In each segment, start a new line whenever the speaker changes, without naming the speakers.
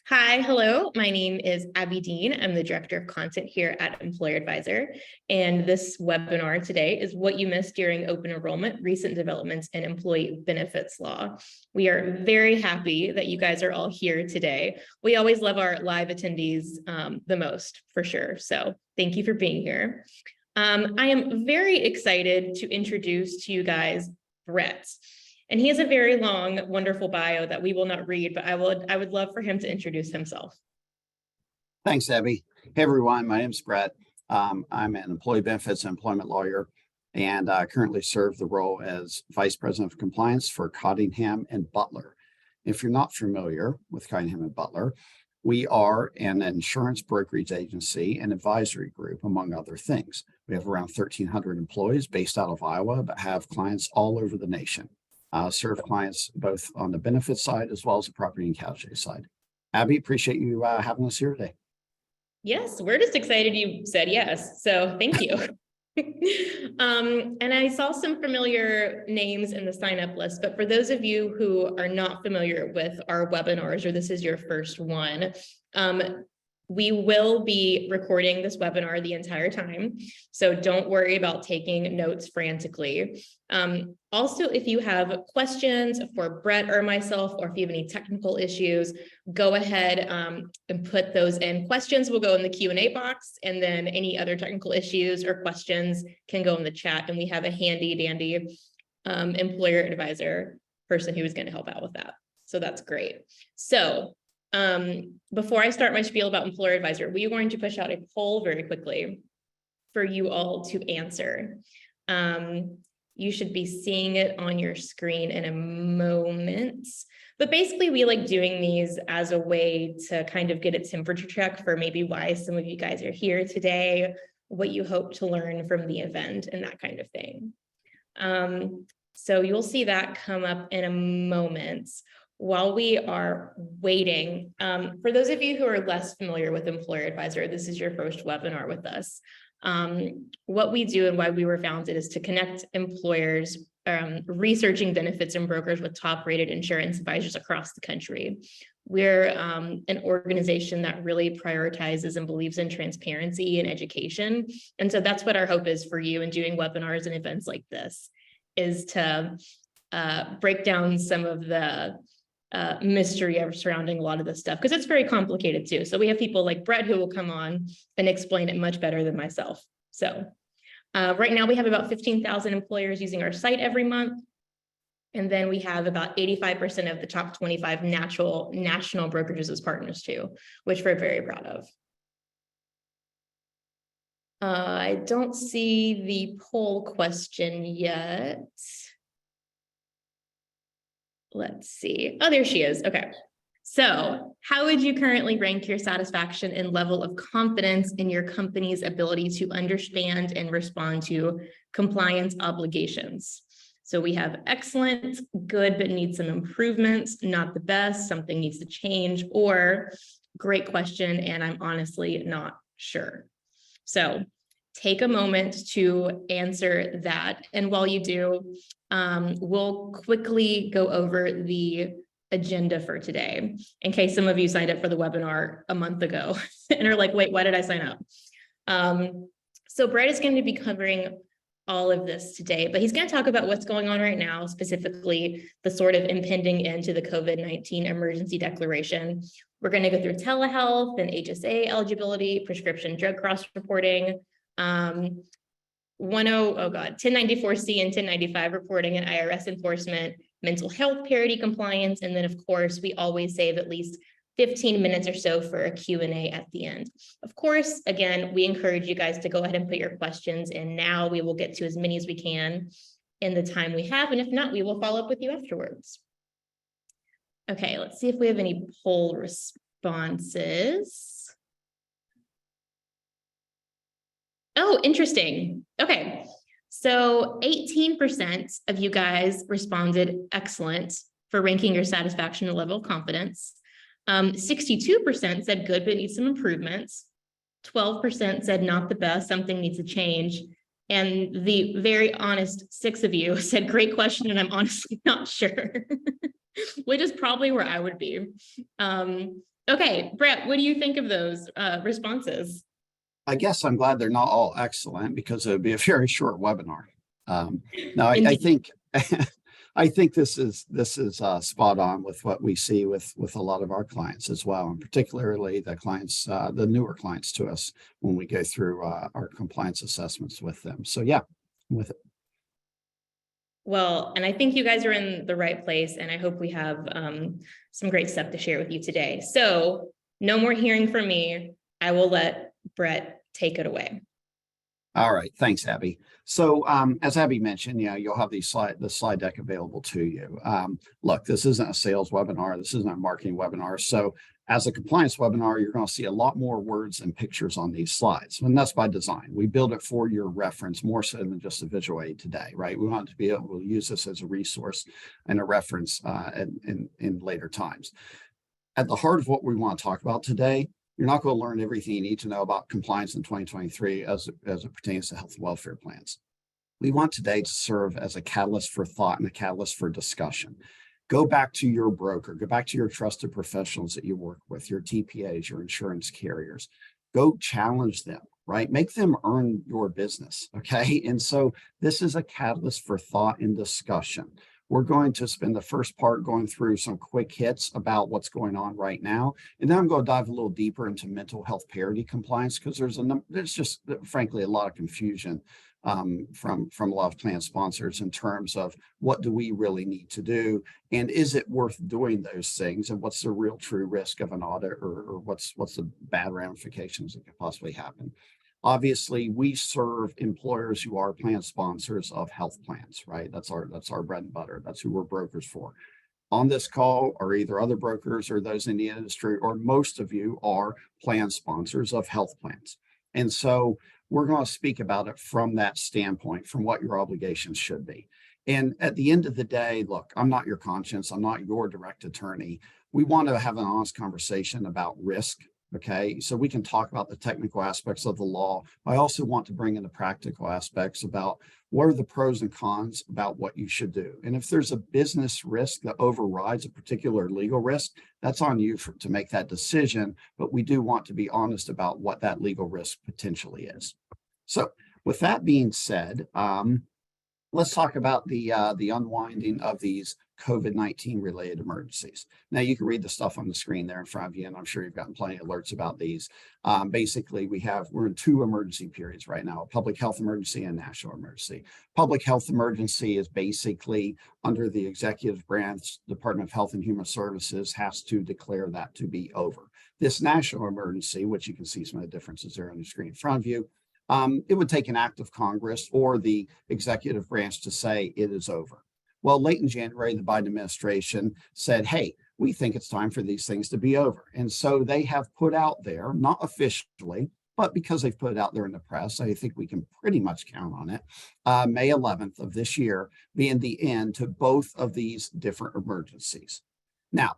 Hi, hello. My name is Abby Dean. I'm the Director of Content here at Employer Advisor. And this webinar today is what you missed during open enrollment, recent developments in employee benefits law. We are very happy that you guys are all here today. We always love our live attendees the most, for sure. So thank you for being here. I am very excited to introduce to you guys Brett. And he has a very long, wonderful bio that we will not read, but I would love for him to introduce himself.
Thanks, Abby. Hey, everyone. My name's Brett. I'm an employee benefits and employment lawyer, and I currently serve the role as Vice President of Compliance for Cottingham and Butler. If you're not familiar with Cottingham and Butler, we are an insurance brokerage agency and advisory group, among other things. We have around 1,300 employees based out of Iowa, but have clients all over the nation. Serve clients both on the benefits side as well as the property and casualty side. Abby, appreciate you having us here today.
Yes, we're just excited you said yes. So thank you. And I saw some familiar names in the sign-up list, but for those of you who are not familiar with our webinars, or this is your first one, we will be recording this webinar the entire time, so don't worry about taking notes frantically. Also, if you have questions for Brett or myself, or if you have any technical issues, go ahead and put those in. Questions will go in the Q&A box, and then any other technical issues or questions can go in the chat, and we have a handy dandy employer advisor person who is going to help out with that. So that's great. So before I start my spiel about employer advisor, we are going to push out a poll very quickly for you all to answer. You should be seeing it on your screen in a moment. But basically, we like doing these as a way to kind of get a temperature check for maybe why some of you guys are here today, what you hope to learn from the event, and that kind of thing. So you'll see that come up in a moment. While we are waiting, for those of you who are less familiar with Employer Advisor, this is your first webinar with us. What we do and why we were founded is to connect employers researching benefits and brokers with top-rated insurance advisors across the country. We're an organization that really prioritizes and believes in transparency and education. And so that's what our hope is for you in doing webinars and events like this, is to break down some of the mystery surrounding a lot of this stuff, because it's very complicated too. So we have people like Brett who will come on and explain it much better than myself. So right now we have about 15,000 employers using our site every month. And then we have about 85% of the top 25 national brokerages as partners too, which we're very proud of. I don't see the poll question yet. Let's see. Oh, there she is. Okay. So how would you currently rank your satisfaction and level of confidence in your company's ability to understand and respond to compliance obligations? So we have excellent, good, but needs some improvements, not the best, something needs to change, or great question, and I'm honestly not sure. So take a moment to answer that. And while you do, we'll quickly go over the agenda for today, in case some of you signed up for the webinar a month ago and are like, wait, why did I sign up? So Brett is going to be covering all of this today, but he's going to talk about what's going on right now, specifically the sort of impending end to the COVID-19 emergency declaration. We're going to go through telehealth and HSA eligibility, prescription drug cross-reporting, 1094C and 1095 reporting and IRS enforcement, mental health parity compliance, and then of course we always save at least 15 minutes or so for a Q&A at the end. Of course, again, we encourage you guys to go ahead and put your questions in now. We will get to as many as we can in the time we have, and if not, we will follow up with you afterwards. Okay, let's see if we have any poll responses. Oh, interesting. Okay. So 18% of you guys responded excellent for ranking your satisfaction and level of confidence. 62% said good, but needs some improvements. 12% said not the best, something needs to change. And the very honest 6 of you said great question, and I'm honestly not sure, which is probably where I would be. Okay, Brett, what do you think of those responses?
I guess I'm glad they're not all excellent because it would be a very short webinar. No, I
Indeed.
think I think this is spot on with what we see with a lot of our clients as well, and particularly the clients, the newer clients to us when we go through our compliance assessments with them. So yeah, with it.
Well, and I think you guys are in the right place, and I hope we have some great stuff to share with you today. So no more hearing from me. I will let Brett take it away.
All right, thanks, Abby. So as Abby mentioned, you'll have the slide deck available to you. Look, this isn't a sales webinar. This isn't a marketing webinar. So as a compliance webinar, you're going to see a lot more words and pictures on these slides. And that's by design. We build it for your reference more so than just a visual aid today, right? We want to be able to use this as a resource and a reference in later times. At the heart of what we want to talk about today, you're not going to learn everything you need to know about compliance in 2023 as it pertains to health and welfare plans. We want today to serve as a catalyst for thought and a catalyst for discussion. Go back to your broker, go back to your trusted professionals that you work with, your TPAs, your insurance carriers. Go challenge them, right? Make them earn your business, okay? And so this is a catalyst for thought and discussion. We're going to spend the first part going through some quick hits about what's going on right now. And then I'm going to dive a little deeper into mental health parity compliance because there's just frankly a lot of confusion from a lot of plan sponsors in terms of what do we really need to do and is it worth doing those things and what's the real true risk of an audit or what's the bad ramifications that could possibly happen. Obviously, we serve employers who are plan sponsors of health plans, right? That's our bread and butter. That's who we're brokers for. On this call are either other brokers or those in the industry, or most of you are plan sponsors of health plans. And so we're going to speak about it from that standpoint, from what your obligations should be. And at the end of the day, look, I'm not your conscience. I'm not your direct attorney. We want to have an honest conversation about risk. Okay, so we can talk about the technical aspects of the law. I also want to bring in the practical aspects about what are the pros and cons about what you should do. And if there's a business risk that overrides a particular legal risk, that's on you to make that decision. But we do want to be honest about what that legal risk potentially is. So with that being said, let's talk about the unwinding of these COVID-19 related emergencies. Now you can read the stuff on the screen there in front of you, and I'm sure you've gotten plenty of alerts about these. Basically, we're in two emergency periods right now: a public health emergency and a national emergency. Public health emergency is basically under the executive branch. Department of Health and Human Services has to declare that to be over. This national emergency, which you can see some of the differences there on the screen in front of you, it would take an act of Congress or the executive branch to say it is over. Well, late in January, the Biden administration said, hey, we think it's time for these things to be over. And so they have put out there, not officially, but because they've put it out there in the press, I think we can pretty much count on it, May 11th of this year being the end to both of these different emergencies. Now,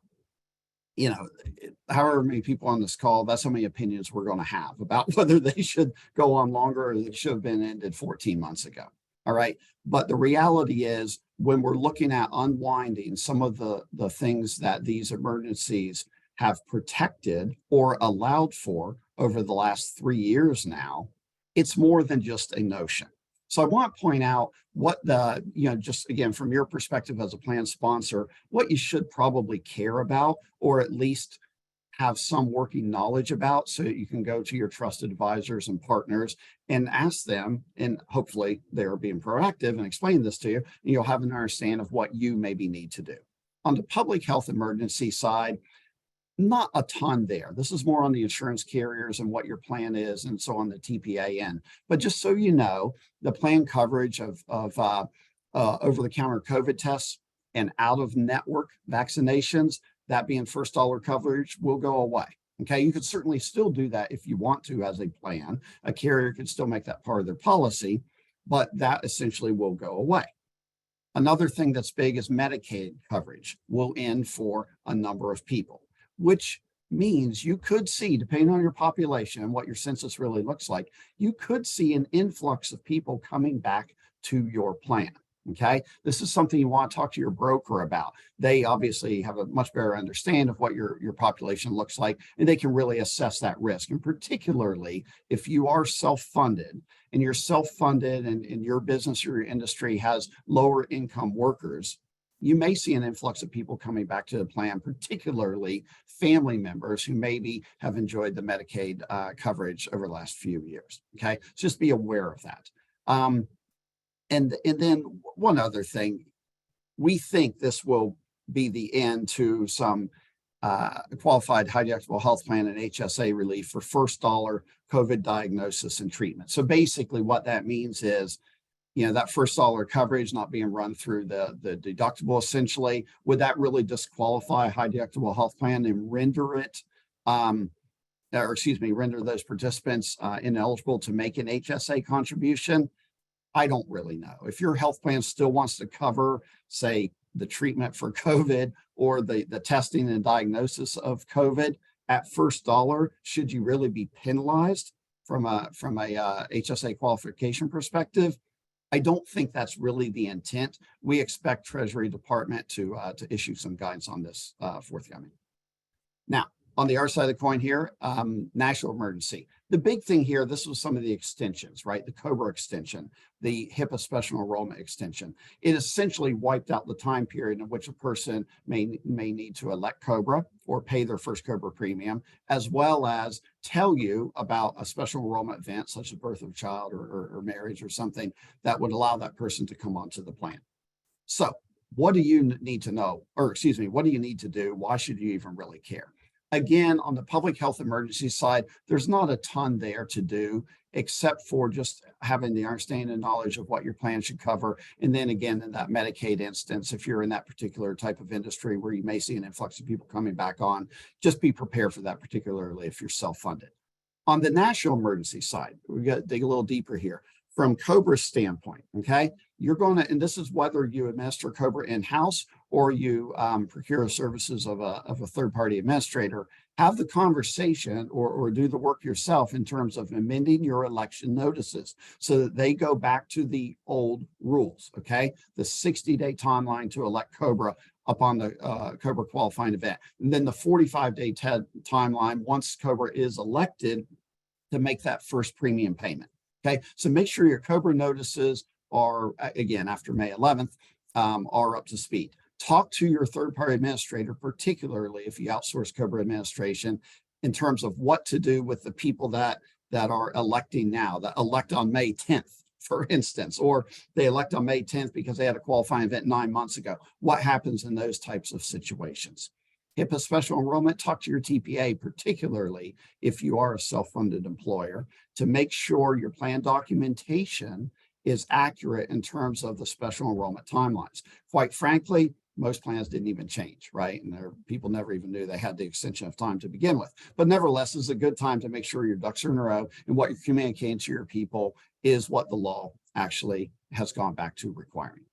however many people on this call, that's how many opinions we're going to have about whether they should go on longer or they should have been ended 14 months ago. All right. But the reality is when we're looking at unwinding some of the things that these emergencies have protected or allowed for over the last 3 years now, it's more than just a notion. So I want to point out what just again, from your perspective as a plan sponsor, what you should probably care about, or at least have some working knowledge about, so that you can go to your trusted advisors and partners and ask them, and hopefully they're being proactive and explain this to you, and you'll have an understanding of what you maybe need to do. On the public health emergency side, not a ton there. This is more on the insurance carriers and what your plan is, and so on the TPA end. But just so you know, the plan coverage of over-the-counter COVID tests and out-of-network vaccinations, that being first dollar coverage, will go away. Okay, you could certainly still do that if you want to as a plan. A carrier could still make that part of their policy, but that essentially will go away. Another thing that's big is Medicaid coverage will end for a number of people, which means you could see, depending on your population and what your census really looks like, you could see an influx of people coming back to your plan. Okay, this is something you want to talk to your broker about. They obviously have a much better understanding of what your population looks like, and they can really assess that risk. And particularly if you are self-funded and you're self-funded and your business or your industry has lower income workers, you may see an influx of people coming back to the plan, particularly family members who maybe have enjoyed the Medicaid coverage over the last few years. Okay, so just be aware of that. And then one other thing, we think this will be the end to some qualified high deductible health plan and HSA relief for first dollar COVID diagnosis and treatment. So basically what that means is, that first dollar coverage not being run through the deductible essentially, would that really disqualify a high deductible health plan and render those participants ineligible to make an HSA contribution? I don't really know. If your health plan still wants to cover, say, the treatment for COVID or the testing and diagnosis of COVID at first dollar, should you really be penalized from a HSA qualification perspective? I don't think that's really the intent. We expect Treasury Department to issue some guidance on this forthcoming. Now, on the other side of the coin here, national emergency. The big thing here, this was some of the extensions, right? The COBRA extension, the HIPAA special enrollment extension. It essentially wiped out the time period in which a person may need to elect COBRA or pay their first COBRA premium, as well as tell you about a special enrollment event such as birth of a child or marriage or something that would allow that person to come onto the plan. So what do you need to know? Or excuse me, what do you need to do? Why should you even really care? Again, on the public health emergency side, there's not a ton there to do, except for just having the understanding and knowledge of what your plan should cover. And then again, in that Medicaid instance, if you're in that particular type of industry where you may see an influx of people coming back on, just be prepared for that, particularly if you're self-funded. On the national emergency side, we got to dig a little deeper here. From COBRA's standpoint, okay, you're going to, and this is whether you administer COBRA in-house or you procure services of a third-party administrator, have the conversation or do the work yourself in terms of amending your election notices so that they go back to the old rules, okay? The 60-day timeline to elect COBRA upon the COBRA qualifying event. And then the 45-day timeline once COBRA is elected to make that first premium payment. Okay, so make sure your COBRA notices are, again, after May 11th, are up to speed. Talk to your third-party administrator, particularly if you outsource COBRA administration, in terms of what to do with the people that are electing now, that elect on May 10th, for instance, or they elect on May 10th because they had a qualifying event 9 months ago. What happens in those types of situations? HIPAA special enrollment, talk to your TPA, particularly if you are a self-funded employer, to make sure your plan documentation is accurate in terms of the special enrollment timelines. Quite frankly, most plans didn't even change, right? And people never even knew they had the extension of time to begin with. But nevertheless, it's a good time to make sure your ducks are in a row and what you're communicating to your people is what the law actually has gone back to requiring.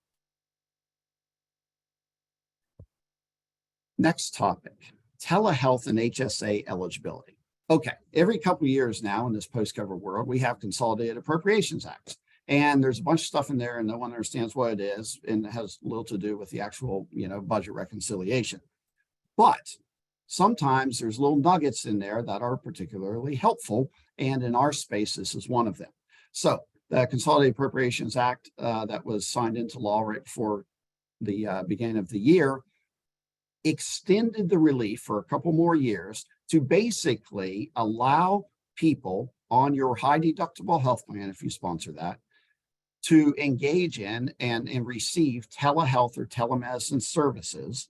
Next topic, telehealth and HSA eligibility. Okay, every couple of years now in this post-COVID world, we have Consolidated Appropriations Acts. And there's a bunch of stuff in there and no one understands what it is, and it has little to do with the actual, budget reconciliation. But sometimes there's little nuggets in there that are particularly helpful. And in our space, this is one of them. So the Consolidated Appropriations Act that was signed into law right before the beginning of the year extended the relief for a couple more years to basically allow people on your high deductible health plan, if you sponsor that, to engage in and receive telehealth or telemedicine services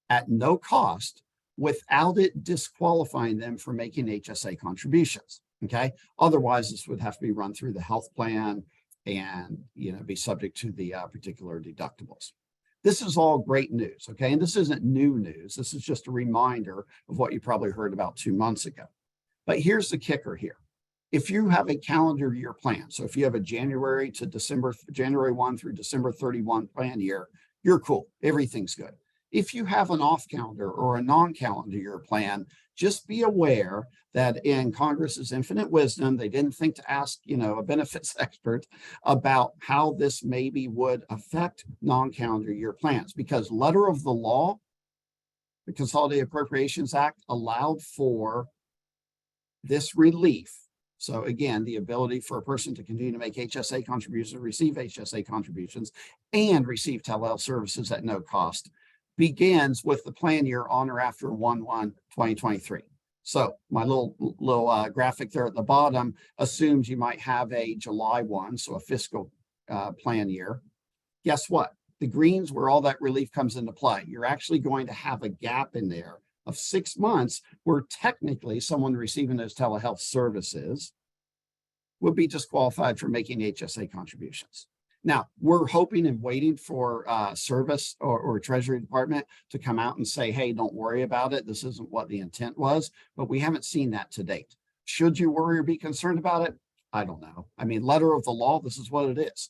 at no cost without it disqualifying them from making HSA contributions. Okay. Otherwise, this would have to be run through the health plan and be subject to the particular deductibles. This is all great news, okay? And this isn't new news. This is just a reminder of what you probably heard about 2 months ago. But here's the kicker here. If you have a calendar year plan, so if you have a January 1 through December 31 plan year, you're cool. Everything's good. If you have an off calendar or a non-calendar year plan, just be aware that in Congress's infinite wisdom, they didn't think to ask, a benefits expert about how this maybe would affect non-calendar year plans, because letter of the law, the Consolidated Appropriations Act allowed for this relief. So again, the ability for a person to continue to make HSA contributions, receive HSA contributions, and receive telehealth services at no cost begins with the plan year on or after 1/1/2023. So my little graphic there at the bottom assumes you might have a July 1, so a fiscal plan year. Guess what? The greens where all that relief comes into play. You're actually going to have a gap in there of 6 months where technically someone receiving those telehealth services would be disqualified for making HSA contributions. Now, we're hoping and waiting for Service or Treasury Department to come out and say, hey, don't worry about it. This isn't what the intent was, but we haven't seen that to date. Should you worry or be concerned about it? I don't know. I mean, letter of the law, this is what it is.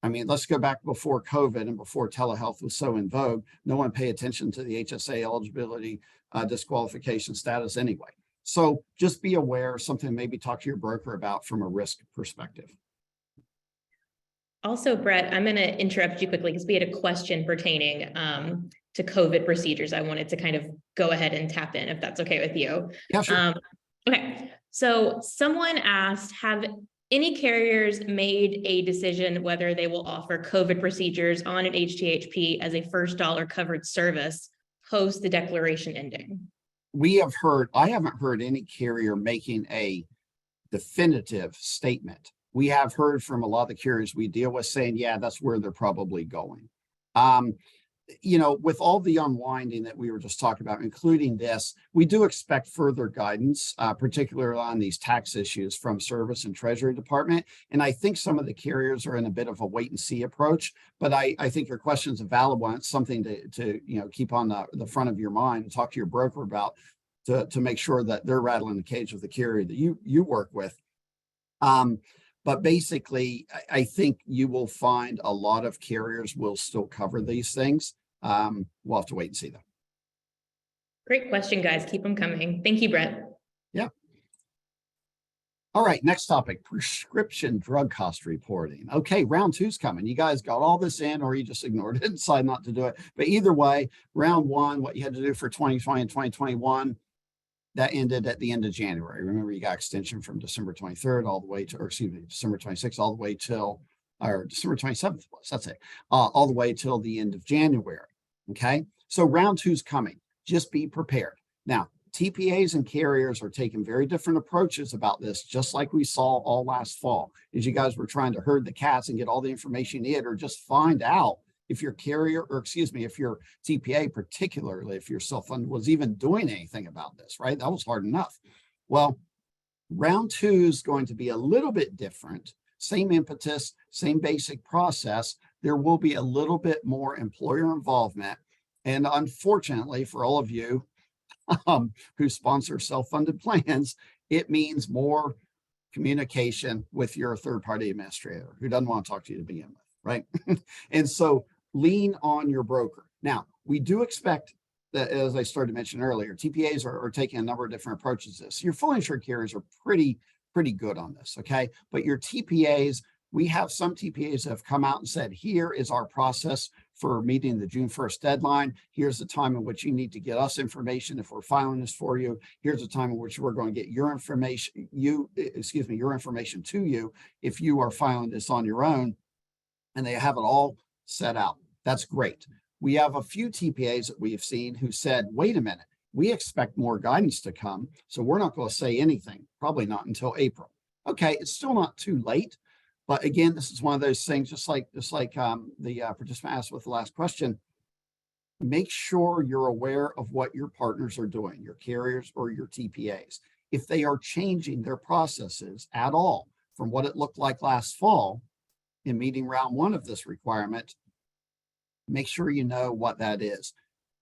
I mean, let's go back before COVID and before telehealth was so in vogue. No one paid attention to the HSA eligibility disqualification status anyway. So just be aware, something maybe talk to your broker about from a risk perspective.
Also, Brett, I'm going to interrupt you quickly because we had a question pertaining to COVID procedures. I wanted to kind of go ahead and tap in if that's okay with you.
Yeah, sure.
Okay. So someone asked, have any carriers made a decision whether they will offer COVID procedures on an HTHP as a first dollar covered service post the declaration ending?
I haven't heard any carrier making a definitive statement. We have heard from a lot of the carriers we deal with saying, yeah, that's where they're probably going. With all the unwinding that we were just talking about, including this, we do expect further guidance, particularly on these tax issues from Service and Treasury Department. And I think some of the carriers are in a bit of a wait and see approach, but I think your question is a valid one. It's something to keep on the front of your mind and talk to your broker about to make sure that they're rattling the cage of the carrier that you work with. But basically, I think you will find a lot of carriers will still cover these things. We'll have to wait and see, though.
Great question, guys. Keep them coming. Thank you, Brett.
Yeah. All right, next topic, prescription drug cost reporting. Okay, round 2's coming. You guys got all this in, or you just ignored it and decided not to do it. But either way, round 1, what you had to do for 2020 and 2021, that ended at the end of January. Remember, you got extension from December 23rd all the way to, December 26th all the way till, or December 27th was, that's it, all the way till the end of January. Okay, so round 2's coming. Just be prepared. Now, TPAs and carriers are taking very different approaches about this, just like we saw all last fall, as you guys were trying to herd the cats and get all the information you need, or just find out if your carrier, if your TPA, particularly if your self-funded, was even doing anything about this, right? That was hard enough. Well, round 2 is going to be a little bit different. Same impetus, same basic process. There will be a little bit more employer involvement. And unfortunately, for all of you who sponsor self-funded plans, it means more communication with your third-party administrator who doesn't want to talk to you to begin with, right? And so lean on your broker. Now, we do expect that, as I started to mention earlier, TPAs are taking a number of different approaches to this. Your fully insured carriers are pretty good on this, okay? But your TPAs, we have some TPAs that have come out and said, here is our process for meeting the June 1st deadline. Here's the time in which you need to get us information if we're filing this for you. Here's the time in which we're going to get your information, your information to you if you are filing this on your own. And they have it all set out. That's great. We have a few TPAs that we have seen who said, wait a minute, we expect more guidance to come, so we're not going to say anything, probably not until April. Okay, it's still not too late. But again, this is one of those things, just like the participant asked with the last question, make sure you're aware of what your partners are doing, your carriers or your TPAs. If they are changing their processes at all from what it looked like last fall in meeting round 1 of this requirement, make sure you know what that is.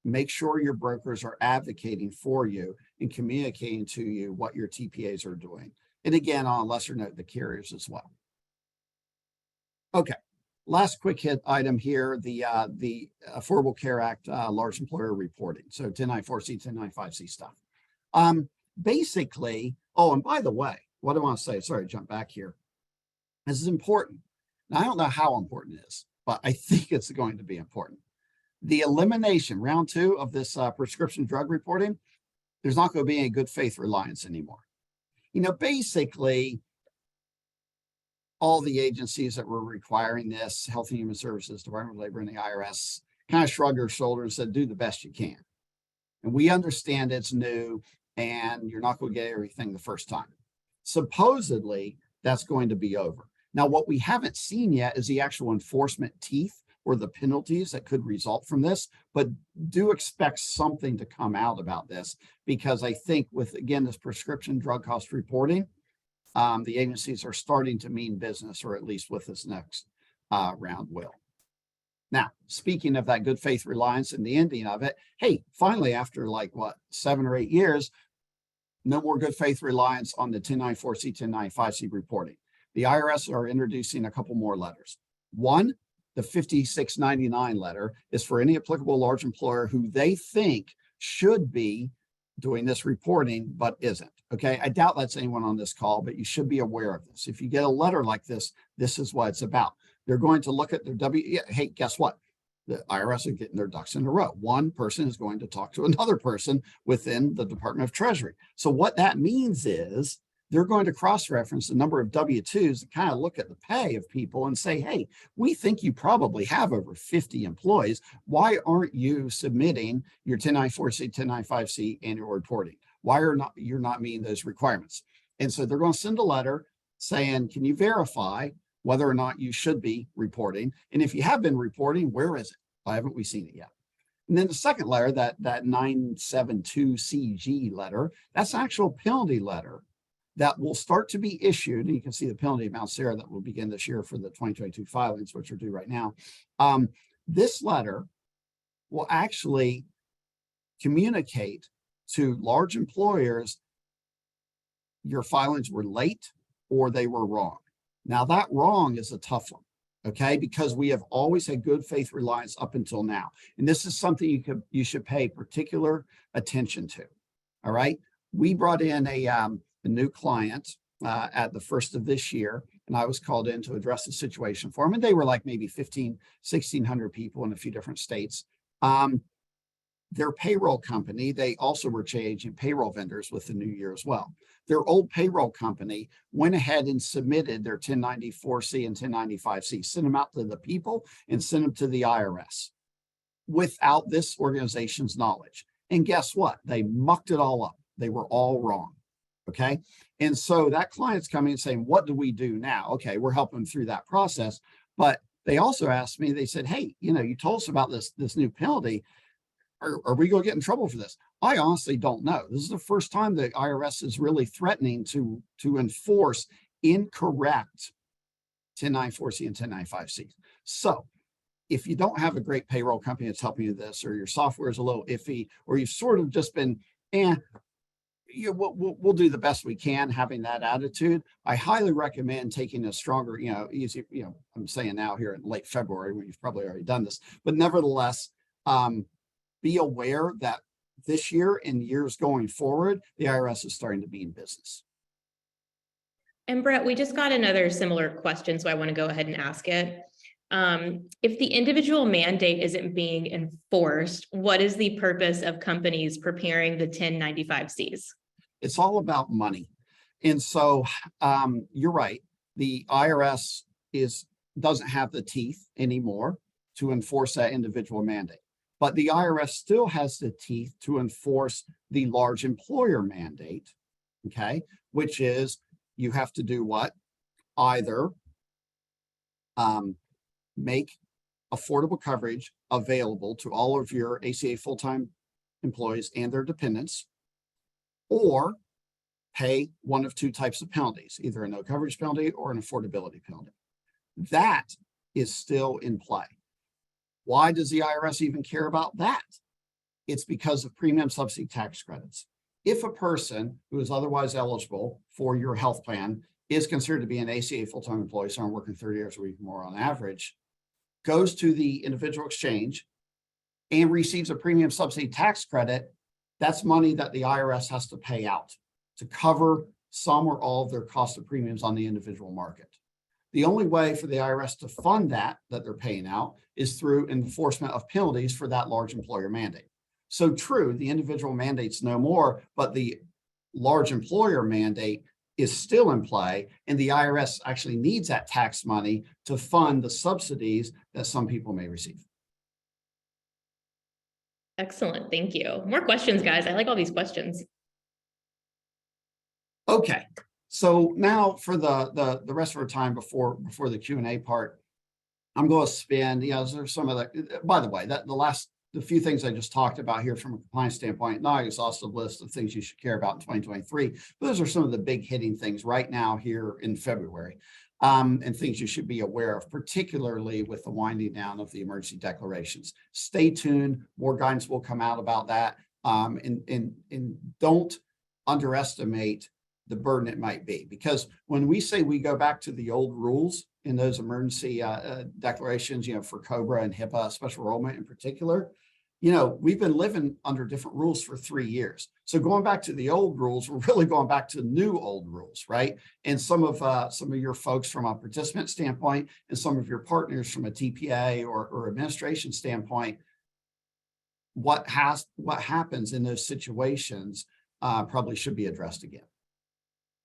Make sure your brokers are advocating for you and communicating to you what your TPAs are doing. And again, on a lesser note, the carriers as well. Okay, last quick hit item here, the Affordable Care Act large employer reporting. So 1094C, 1095C stuff. Basically, oh, and by the way, what I want to say, sorry, jump back here. This is important. Now, I don't know how important it is, but I think it's going to be important. The elimination, round 2 of this prescription drug reporting, there's not going to be any good faith reliance anymore. Basically, all the agencies that were requiring this, Health and Human Services, Department of Labor, and the IRS, kind of shrugged their shoulders and said, do the best you can. And we understand it's new and you're not going to get everything the first time. Supposedly, that's going to be over. Now, what we haven't seen yet is the actual enforcement teeth or the penalties that could result from this, but do expect something to come out about this, because I think with, again, this prescription drug cost reporting, the agencies are starting to mean business, or at least with this next round will. Now, speaking of that good faith reliance and the ending of it, hey, finally, after 7 or 8 years, no more good faith reliance on the 1094C, 1095C reporting. The IRS are introducing a couple more letters. One, the 5699 letter is for any applicable large employer who they think should be doing this reporting, but isn't. Okay, I doubt that's anyone on this call, but you should be aware of this. If you get a letter like this, this is what it's about. They're going to look at their hey, guess what? The IRS are getting their ducks in a row. One person is going to talk to another person within the Department of Treasury. So what that means is they're going to cross-reference the number of W-2s and kind of look at the pay of people and say, hey, we think you probably have over 50 employees. Why aren't you submitting your 1094C, 1095C annual reporting? Why are you're not meeting those requirements? And so they're going to send a letter saying, can you verify whether or not you should be reporting? And if you have been reporting, where is it? Why haven't we seen it yet? And then the second letter, that 972CG letter, that's an actual penalty letter that will start to be issued. And you can see the penalty amounts there that will begin this year for the 2022 filings, which are due right now. This letter will actually communicate to large employers your filings were late or they were wrong. Now, that wrong is a tough one, okay? Because we have always had good faith reliance up until now. And this is something you should pay particular attention to, all right? We brought in a new client at the first of this year, and I was called in to address the situation for them. And they were like maybe 1,600 people in a few different states. Their payroll company, they also were changing payroll vendors with the new year as well. Their old payroll company went ahead and submitted their 1094C and 1095C, sent them out to the people and sent them to the IRS without this organization's knowledge. And guess what? They mucked it all up. They were all wrong. Okay. And so that client's coming and saying, what do we do now? Okay, we're helping them through that process. But they also asked me, they said, hey, you told us about this new penalty. Are we going to get in trouble for this? I honestly don't know. This is the first time the IRS is really threatening to enforce incorrect 1094C and 1095C. So if you don't have a great payroll company that's helping you with this, or your software is a little iffy, or you've sort of just been, we'll do the best we can, having that attitude, I highly recommend taking a stronger, easy, I'm saying now here in late February, when you've probably already done this, but nevertheless, be aware that this year and years going forward, the IRS is starting to be in business.
And Brett, we just got another similar question, so I want to go ahead and ask it. If the individual mandate isn't being enforced, what is the purpose of companies preparing the 1095Cs?
It's all about money. And so you're right. The IRS doesn't have the teeth anymore to enforce that individual mandate. But the IRS still has the teeth to enforce the large employer mandate, okay, which is you have to do what? Either make affordable coverage available to all of your ACA full-time employees and their dependents, or pay one of two types of penalties, either a no coverage penalty or an affordability penalty. That is still in play. Why does the IRS even care about that? It's because of premium subsidy tax credits. If a person who is otherwise eligible for your health plan is considered to be an ACA full-time employee, so I'm working 30 hours a week more on average, goes to the individual exchange and receives a premium subsidy tax credit, That's money that the IRS has to pay out to cover some or all of their cost of premiums on the individual market. The only way for the IRS to fund that they're paying out is through enforcement of penalties for that large employer mandate. So true, the individual mandate's no more, but the large employer mandate is still in play, and the IRS actually needs that tax money to fund the subsidies that some people may receive.
Excellent, thank you. More questions, guys. I like all these questions.
Okay, so now for the rest of our time before the Q&A part, I'm going to spend, there's some of the, by the way, the few things I just talked about here from a compliance standpoint, not an exhaustive list of things you should care about in 2023, but those are some of the big hitting things right now here in February, and things you should be aware of, particularly with the winding down of the emergency declarations. Stay tuned, more guidance will come out about that, and don't underestimate the burden it might be, because when we say we go back to the old rules in those emergency declarations, for COBRA and HIPAA, special enrollment in particular, we've been living under different rules for 3 years. So going back to the old rules, we're really going back to new old rules, right? And some of your folks from a participant standpoint, and some of your partners from a TPA or administration standpoint, what happens in those situations probably should be addressed again.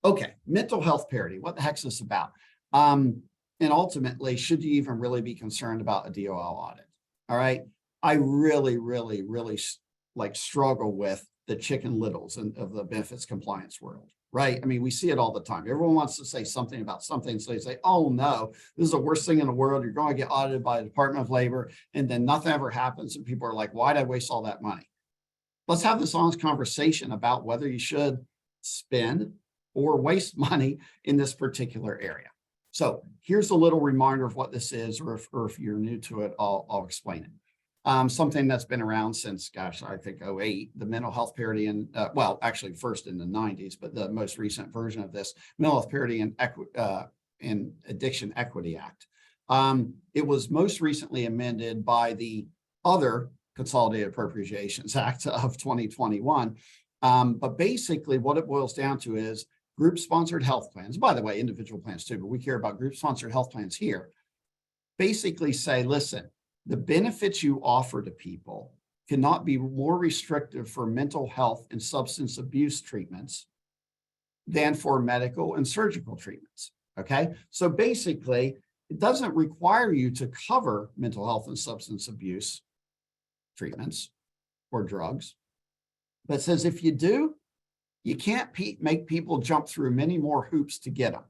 Okay, mental health parity. What the heck is this about? And ultimately, should you even really be concerned about a DOL audit? All right. I really struggle with the chicken littles of the benefits compliance world, right? I mean, we see it all the time. Everyone wants to say something about something. So they say, oh no, this is the worst thing in the world. You're going to get audited by the Department of Labor. And then nothing ever happens. And people are like, why'd I waste all that money? Let's have this honest conversation about whether you should spend or waste money in this particular area. So here's a little reminder of what this is, or if you're new to it, I'll explain it. Something that's been around since, gosh, I think 2008, the mental health parity, and well, actually first in the 90s, but the most recent version of this, Mental Health Parity and Addiction Equity Act. It was most recently amended by the other Consolidated Appropriations Act of 2021. But basically what it boils down to is group-sponsored health plans, by the way, individual plans too, but we care about group-sponsored health plans here, basically say, listen, the benefits you offer to people cannot be more restrictive for mental health and substance abuse treatments than for medical and surgical treatments, okay? So basically, it doesn't require you to cover mental health and substance abuse treatments or drugs, but says if you do, you can't make people jump through many more hoops to get them.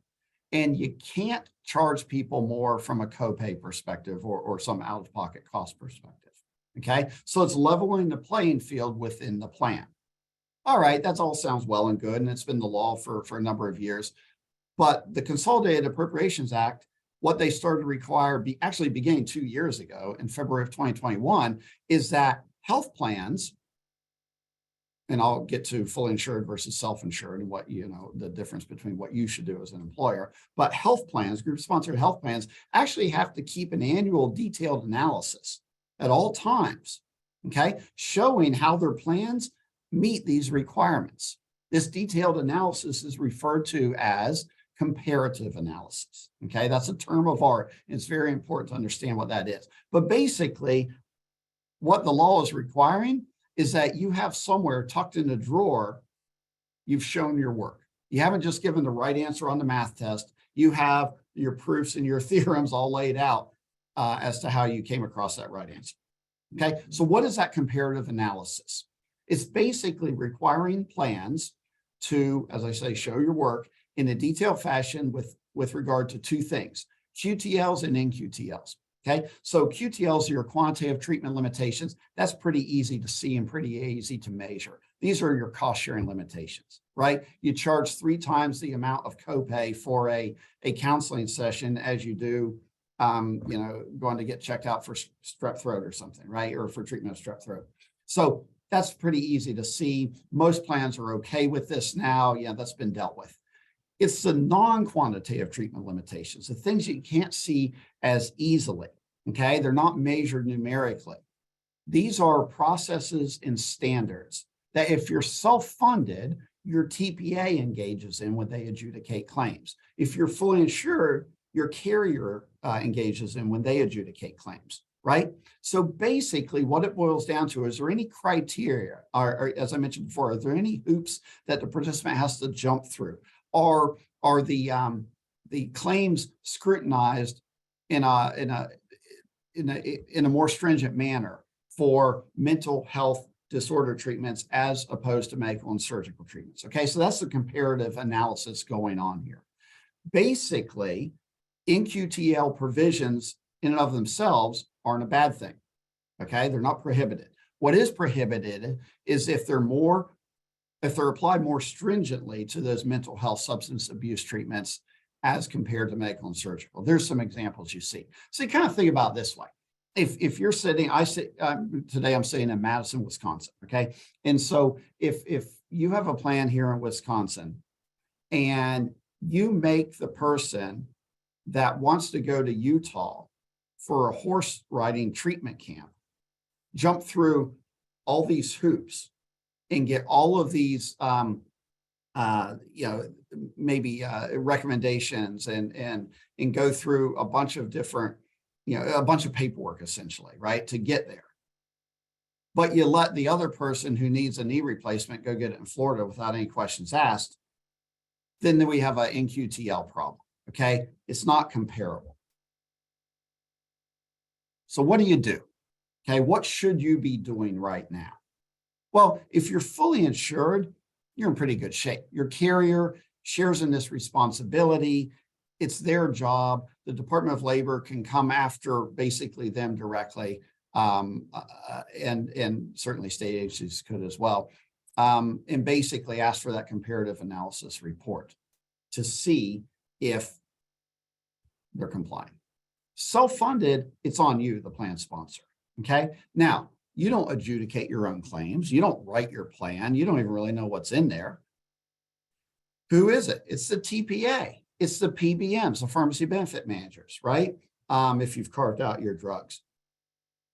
And you can't charge people more from a copay perspective or some out-of-pocket cost perspective, okay? So it's leveling the playing field within the plan. All right, that all sounds well and good, and it's been the law for a number of years. But the Consolidated Appropriations Act, what they started to require, actually beginning 2 years ago in February of 2021, is that health plans, and I'll get to fully insured versus self-insured and what, the difference between what you should do as an employer. But health plans, group-sponsored health plans, actually have to keep an annual detailed analysis at all times, okay, showing how their plans meet these requirements. This detailed analysis is referred to as comparative analysis, okay? That's a term of art. It's very important to understand what that is. But basically, what the law is requiring is that you have somewhere tucked in a drawer, you've shown your work. You haven't just given the right answer on the math test. You have your proofs and your theorems all laid out as to how you came across that right answer. Okay, so what is that comparative analysis? It's basically requiring plans to, as I say, show your work in a detailed fashion with regard to two things, QTLs and NQTLs. Okay, so QTLs are your quantitative treatment limitations. That's pretty easy to see and pretty easy to measure. These are your cost sharing limitations, right? You charge 3 times the amount of copay for a counseling session as you do, going to get checked out for strep throat or something, right? Or for treatment of strep throat. So that's pretty easy to see. Most plans are okay with this now. Yeah, that's been dealt with. It's the non-quantitative treatment limitations, the things you can't see as easily, okay? They're not measured numerically. These are processes and standards that if you're self-funded, your TPA engages in when they adjudicate claims. If you're fully insured, your carrier engages in when they adjudicate claims, right? So basically what it boils down to, is there any criteria, or as I mentioned before, are there any hoops that the participant has to jump through? Or are the claims scrutinized in a more stringent manner for mental health disorder treatments as opposed to medical and surgical treatments? Okay, so that's the comparative analysis going on here. Basically, NQTL provisions in and of themselves aren't a bad thing. Okay, they're not prohibited. What is prohibited is if they're applied more stringently to those mental health substance abuse treatments as compared to medical and surgical. There's some examples you see. So you kind of think about it this way. If you're sitting, today I'm sitting in Madison, Wisconsin. Okay. And so if you have a plan here in Wisconsin and you make the person that wants to go to Utah for a horse riding treatment camp jump through all these hoops and get all of these, maybe recommendations and go through a bunch of different, a bunch of paperwork essentially, right, to get there. But you let the other person who needs a knee replacement go get it in Florida without any questions asked, then we have an NQTL problem, okay? It's not comparable. So what do you do? Okay, what should you be doing right now? Well, if you're fully insured, you're in pretty good shape. Your carrier shares in this responsibility. It's their job. The Department of Labor can come after basically them directly, and certainly state agencies could as well, and basically ask for that comparative analysis report to see if they're complying. Self-funded, it's on you, the plan sponsor. Okay. Now, you don't adjudicate your own claims. You don't write your plan. You don't even really know what's in there. Who is it? It's the TPA. It's the PBMs, the pharmacy benefit managers, right? If you've carved out your drugs.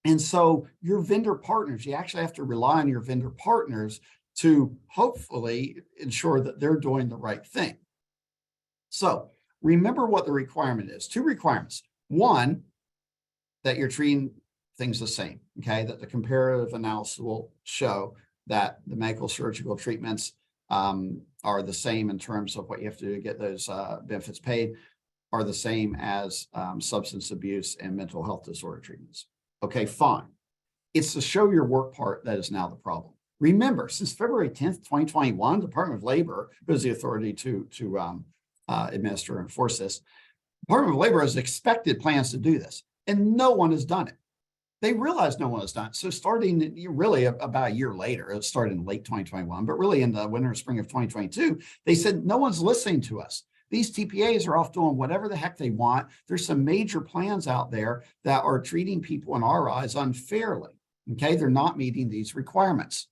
And so your vendor partners, you actually have to rely on your vendor partners to hopefully ensure that they're doing the right thing. So remember what the requirement is. 2 requirements. 1, that you're treating things the same, okay? That the comparative analysis will show that the medical surgical treatments are the same in terms of what you have to do to get those benefits paid, are the same as substance abuse and mental health disorder treatments. Okay, fine. It's the show your work part that is now the problem. Remember, since February 10th, 2021, Department of Labor, who has the authority to administer and enforce this, Department of Labor has expected plans to do this, and no one has done it. They realized no one has done it. So starting really about a year later, it started in late 2021, but really in the winter and spring of 2022, they said, no one's listening to us. These TPAs are off doing whatever the heck they want. There's some major plans out there that are treating people in our eyes unfairly. Okay, they're not meeting these requirements.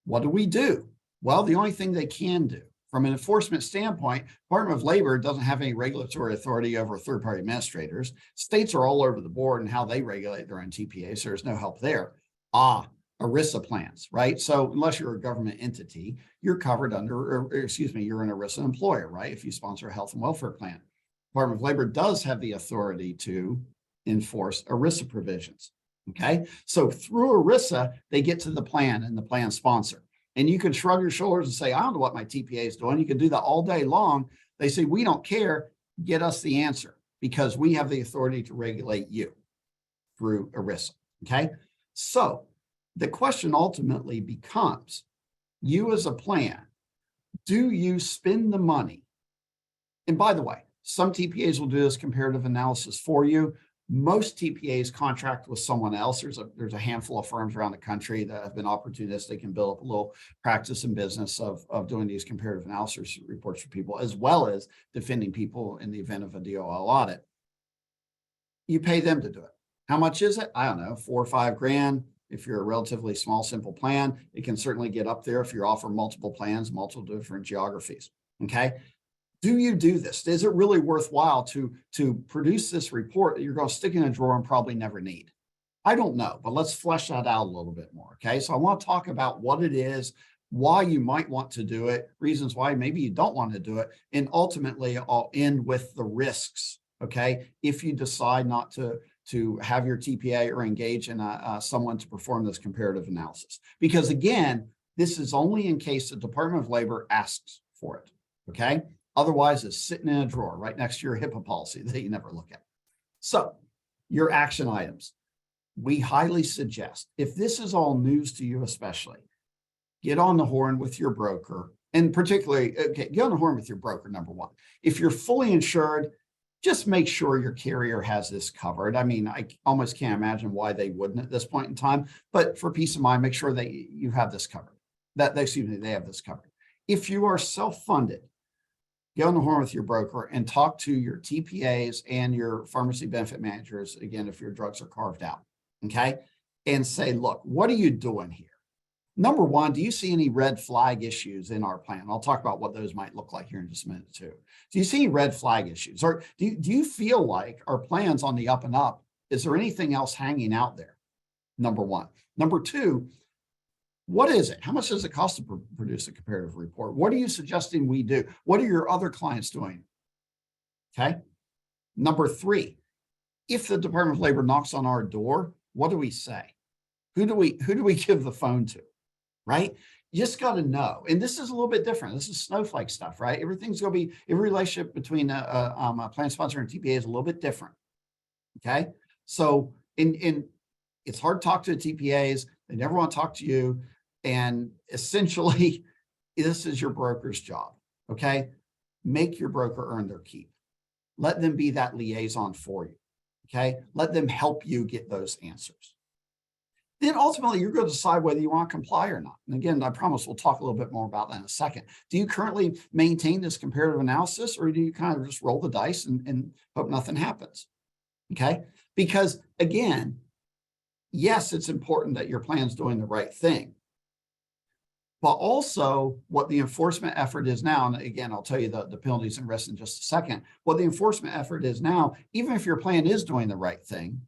What do? Well, the only thing they can do from an enforcement standpoint, Department of Labor doesn't have any regulatory authority over third-party administrators. States are all over the board in how they regulate their own TPA, so there's no help there. ERISA plans, right? So unless you're a government entity, you're covered under, you're an ERISA employer, right? If you sponsor a health and welfare plan. Department of Labor does have the authority to enforce ERISA provisions, okay? So through ERISA, they get to the plan and the plan sponsor. And you can shrug your shoulders and say, I don't know what my TPA is doing. You can do that all day long. They say, we don't care. Get us the answer because we have the authority to regulate you through ERISA. Okay. So the question ultimately becomes, you as a plan, do you spend the money? And by the way, some TPAs will do this comparative analysis for you. Most TPAs contract with someone else. There's a handful of firms around the country that have been opportunistic and built up a little practice and business of doing these comparative analysis reports for people, as well as defending people in the event of a DOL audit. You pay them to do it. How much is it? I don't know, $4 or $5 grand. If you're a relatively small, simple plan, it can certainly get up there if you offer multiple plans, multiple different geographies. Okay. Do you do this? Is it really worthwhile to produce this report that you're going to stick in a drawer and probably never need? I don't know, but let's flesh that out a little bit more. Okay. So I want to talk about what it is, why you might want to do it, reasons why maybe you don't want to do it. And ultimately I'll end with the risks. Okay. If you decide not to have your TPA or engage in someone to perform this comparative analysis, because again, this is only in case the Department of Labor asks for it. Okay. Otherwise it's sitting in a drawer right next to your HIPAA policy that you never look at. So your action items. We highly suggest, if this is all news to you, especially, get on the horn with your broker, and particularly, okay, get on the horn with your broker, number one. If you're fully insured, just make sure your carrier has this covered. I mean, I almost can't imagine why they wouldn't at this point in time, but for peace of mind, make sure that you have this covered. They have this covered. If you are self-funded, get on the horn with your broker and talk to your TPAs and your pharmacy benefit managers, again, if your drugs are carved out. Okay. And say, look, what are you doing here? Number one, do you see any red flag issues in our plan? I'll talk about what those might look like here in just a minute too. Do you see any red flag issues? Or do you feel like our plan's on the up and up? Is there anything else hanging out there? Number one. Number two, what is it? How much does it cost to produce a comparative report? What are you suggesting we do? What are your other clients doing? Okay. Number three, if the Department of Labor knocks on our door, what do we say? Who do we give the phone to? Right? You just got to know. And this is a little bit different. This is snowflake stuff, right? Everything's going to be, every relationship between a plan sponsor and TPA is a little bit different. Okay. So in it's hard to talk to the TPAs. They never want to talk to you. And essentially, this is your broker's job. Okay. Make your broker earn their keep. Let them be that liaison for you. Okay. Let them help you get those answers. Then ultimately, you're going to decide whether you want to comply or not. And again, I promise we'll talk a little bit more about that in a second. Do you currently maintain this comparative analysis, or do you kind of just roll the dice and hope nothing happens? Okay. Because again, yes, it's important that your plan's doing the right thing. But also what the enforcement effort is now, and again, I'll tell you the penalties and risks in just a second. What the enforcement effort is now, even if your plan is doing the right thing,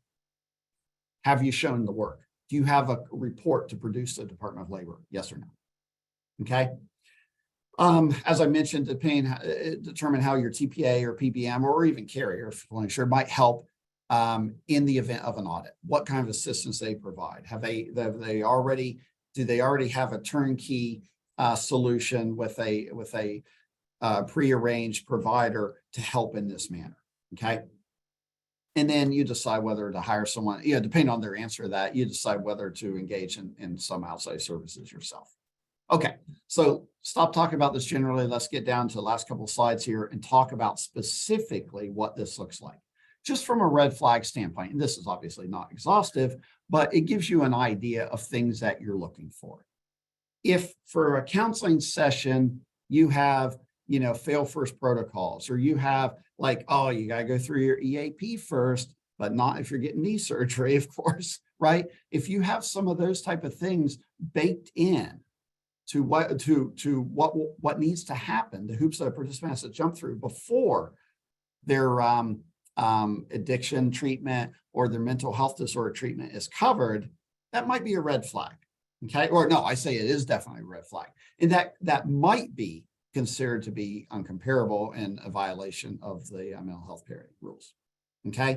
have you shown the work? Do you have a report to produce to the Department of Labor? Yes or no? Okay. As I mentioned, determine how your TPA or PBM or even carrier, if you're unsure, might help in the event of an audit. What kind of assistance they provide? Do they already have a turnkey solution with a prearranged provider to help in this manner? Okay. And then you decide whether to hire someone, depending on their answer to that, you decide whether to engage in some outside services yourself. Okay, so stop talking about this generally. Let's get down to the last couple of slides here and talk about specifically what this looks like. Just from a red flag standpoint, and this is obviously not exhaustive, but it gives you an idea of things that you're looking for. If for a counseling session, you have, fail first protocols, or you have like, oh, you got to go through your EAP first, but not if you're getting knee surgery, of course, right? If you have some of those type of things baked in to what needs to happen, the hoops that a participant has to jump through before their addiction treatment or their mental health disorder treatment is covered, that might be a red flag. Okay, or no, I say it is definitely a red flag, and that might be considered to be uncomparable and a violation of the mental health parity rules. Okay,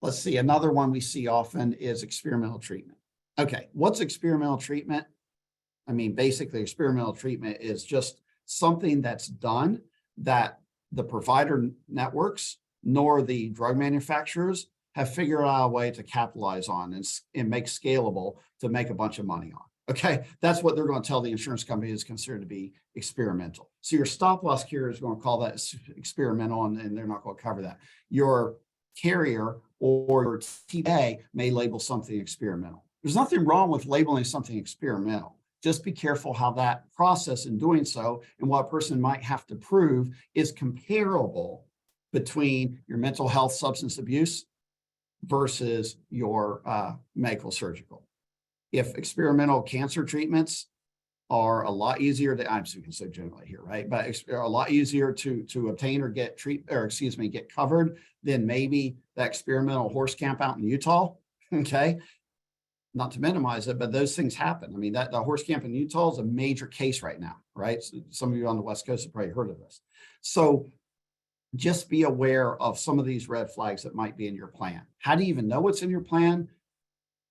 let's see. Another one we see often is experimental treatment. Okay, what's experimental treatment? I mean, basically, experimental treatment is just something that's done that the provider networks nor the drug manufacturers have figured out a way to capitalize on and make scalable to make a bunch of money on. Okay, that's what they're going to tell the insurance company is considered to be experimental. So your stop loss carrier is going to call that experimental, and they're not going to cover that. Your carrier or your TPA may label something experimental. There's nothing wrong with labeling something experimental. Just be careful how that process in doing so and what a person might have to prove is comparable between your mental health substance abuse versus your medical surgical. If experimental cancer treatments are a lot easier to, I'm speaking so generally here, right? But are a lot easier to obtain or get get covered than maybe that experimental horse camp out in Utah. Okay. Not to minimize it, but those things happen. I mean, that the horse camp in Utah is a major case right now, right? So some of you on the West Coast have probably heard of this. So just be aware of some of these red flags that might be in your plan. How do you even know what's in your plan?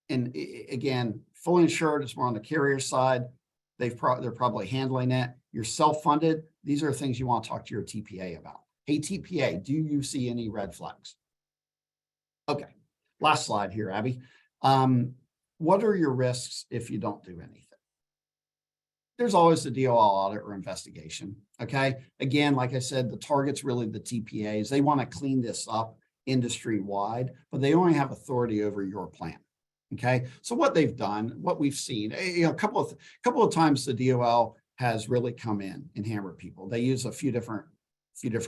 And again, fully insured is more on the carrier side. They're probably handling it. You're self-funded. These are things you want to talk to your TPA about. Hey, TPA, do you see any red flags? Okay, last slide here, Abby. What are your risks if you don't do anything? There's always the DOL audit or investigation. Okay. Again, like I said, the target's really the TPAs. They want to clean this up industry wide, but they only have authority over your plan. Okay. So what they've done, what we've seen, a couple of times the DOL has really come in and hammered people. They use a few different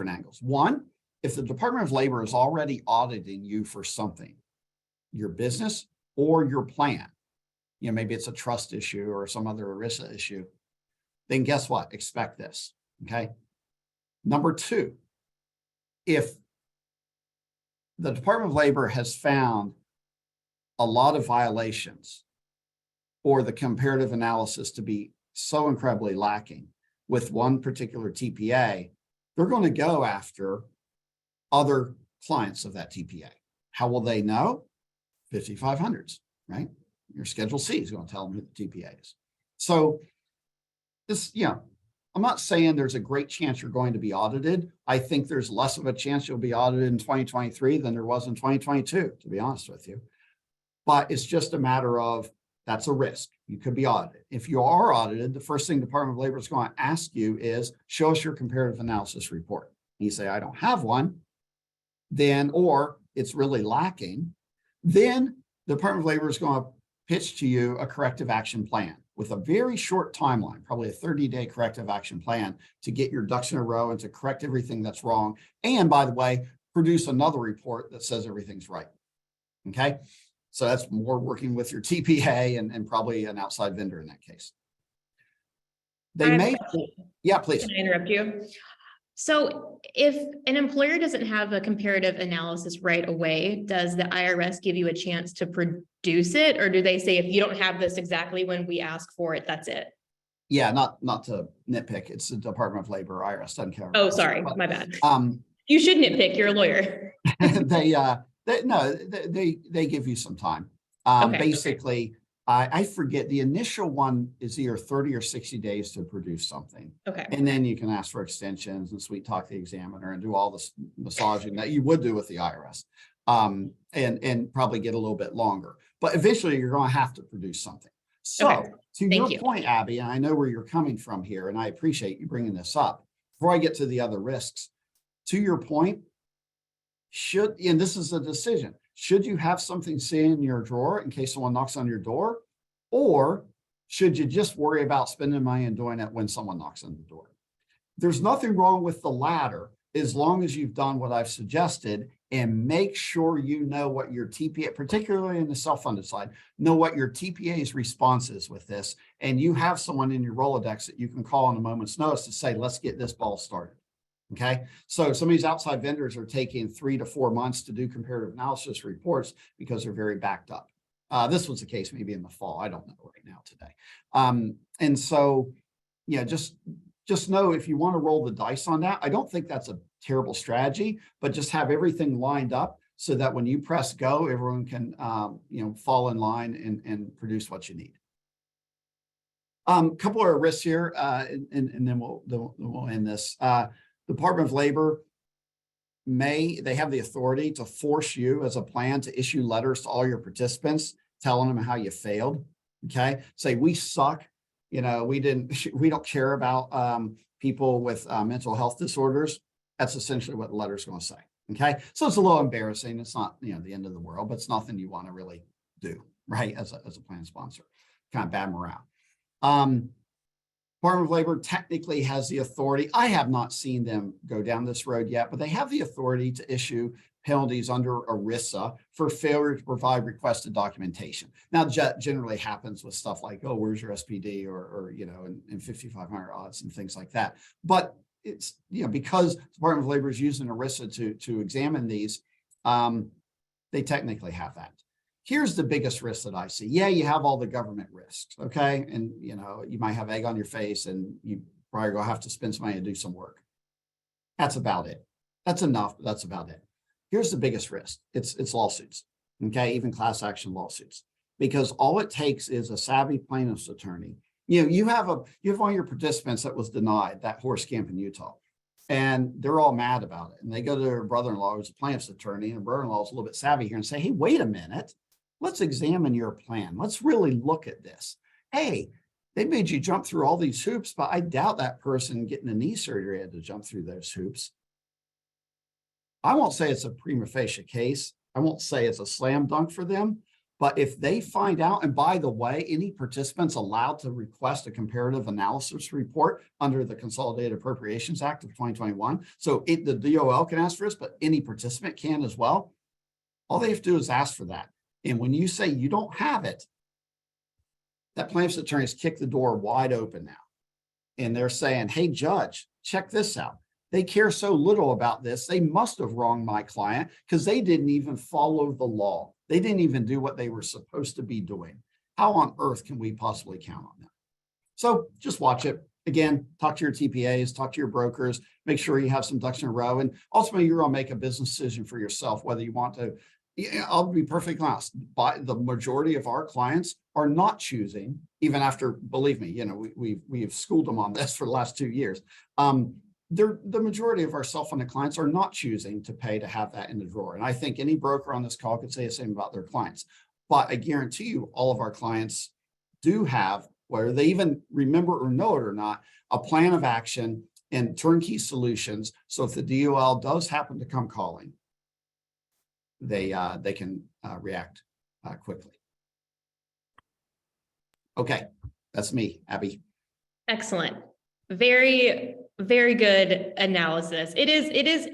angles. One, if the Department of Labor is already auditing you for something, your business or your plan, maybe it's a trust issue or some other ERISA issue, then guess what? Expect this, okay? Number two, if the Department of Labor has found a lot of violations or the comparative analysis to be so incredibly lacking with one particular TPA, they're going to go after other clients of that TPA. How will they know? 5500s, right? Your Schedule C is going to tell them who the TPA is. So this, I'm not saying there's a great chance you're going to be audited. I think there's less of a chance you'll be audited in 2023 than there was in 2022, to be honest with you. But it's just a matter of that's a risk. You could be audited. If you are audited, the first thing the Department of Labor is going to ask you is show us your comparative analysis report. And you say, I don't have one, then, or it's really lacking, then the Department of Labor is going to pitch to you a corrective action plan with a very short timeline, probably a 30-day corrective action plan to get your ducks in a row and to correct everything that's wrong. And by the way, produce another report that says everything's right. Okay. So that's more working with your TPA and probably an outside vendor in that case. They may, yeah, please.
Can I interrupt you? So if an employer doesn't have a comparative analysis right away, does the IRS give you a chance to produce it? Or do they say, if you don't have this exactly when we ask for it, that's it?
Yeah, not to nitpick. It's the Department of Labor. IRS doesn't care.
Oh, sorry, my bad. You should nitpick. You're a lawyer.
They give you some time.
Okay.
Basically, I forget, the initial one is either 30 or 60 days to produce something.
Okay.
And then you can ask for extensions and sweet talk the examiner and do all this massaging that you would do with the IRS, and probably get a little bit longer. But eventually you're going to have to produce something. So
Okay.
to your point, Abby, and I know where you're coming from here, and I appreciate you bringing this up. Before I get to the other risks, to your point, and this is a decision, should you have something sitting in your drawer in case someone knocks on your door? Or should you just worry about spending money and doing it when someone knocks on the door? There's nothing wrong with the latter as long as you've done what I've suggested and make sure you know what your TPA, particularly in the self-funded side, know what your TPA's response is with this. And you have someone in your Rolodex that you can call on a moment's notice to say, let's get this ball started. Okay, so some of these outside vendors are taking 3 to 4 months to do comparative analysis reports because they're very backed up. This was the case maybe in the fall. I don't know right now today. And so, just know if you want to roll the dice on that, I don't think that's a terrible strategy, but just have everything lined up so that when you press go, everyone can, fall in line and produce what you need. Couple of risks here, and then we'll end this. Department of Labor they have the authority to force you as a plan to issue letters to all your participants, telling them how you failed. Okay. Say, we suck. We don't care about people with mental health disorders. That's essentially what the letter is going to say. Okay. So it's a little embarrassing. It's not, the end of the world, but it's nothing you want to really do, right? As a plan sponsor, kind of bad morale. Department of Labor technically has the authority. I have not seen them go down this road yet, but they have the authority to issue penalties under ERISA for failure to provide requested documentation. Now, generally happens with stuff like, oh, where's your SPD or in 5500 odds and things like that. But it's, because the Department of Labor is using ERISA to examine these, they technically have that. Here's the biggest risk that I see. Yeah, you have all the government risks, okay? And, you know, you might have egg on your face and you probably going to have to spend some money to do some work. That's about it. That's enough, but that's about it. Here's the biggest risk. It's lawsuits, okay? Even class action lawsuits, because all it takes is a savvy plaintiff's attorney. You know, you have one of your participants that was denied that horse camp in Utah, and they're all mad about it. And they go to their brother-in-law, who's a plaintiff's attorney, and the brother-in-law is a little bit savvy here and say, hey, wait a minute. Let's examine your plan. Let's really look at this. Hey, they made you jump through all these hoops, but I doubt that person getting a knee surgery had to jump through those hoops. I won't say it's a prima facie case. I won't say it's a slam dunk for them, but if they find out, and by the way, any participants allowed to request a comparative analysis report under the Consolidated Appropriations Act of 2021. So the DOL can ask for this, but any participant can as well. All they have to do is ask for that. And when you say you don't have it, that plaintiff's attorneys kick the door wide open now. And they're saying, hey, judge, check this out. They care so little about this. They must have wronged my client because they didn't even follow the law. They didn't even do what they were supposed to be doing. How on earth can we possibly count on them? So just watch it. Again, talk to your TPAs, talk to your brokers, make sure you have some ducks in a row. And ultimately, you're going to make a business decision for yourself, whether you want to. I'll be perfectly honest, but the majority of our clients are not choosing, even after, believe me, you know, we've schooled them on this for the last 2 years. The majority of our self-funded clients are not choosing to pay to have that in the drawer. And I think any broker on this call could say the same about their clients. But I guarantee you, all of our clients do have, whether they even remember or know it or not, a plan of action and turnkey solutions. So if the DOL does happen to come calling, they can react quickly. Okay, that's me, Abby.
Excellent. Very, very good analysis. It is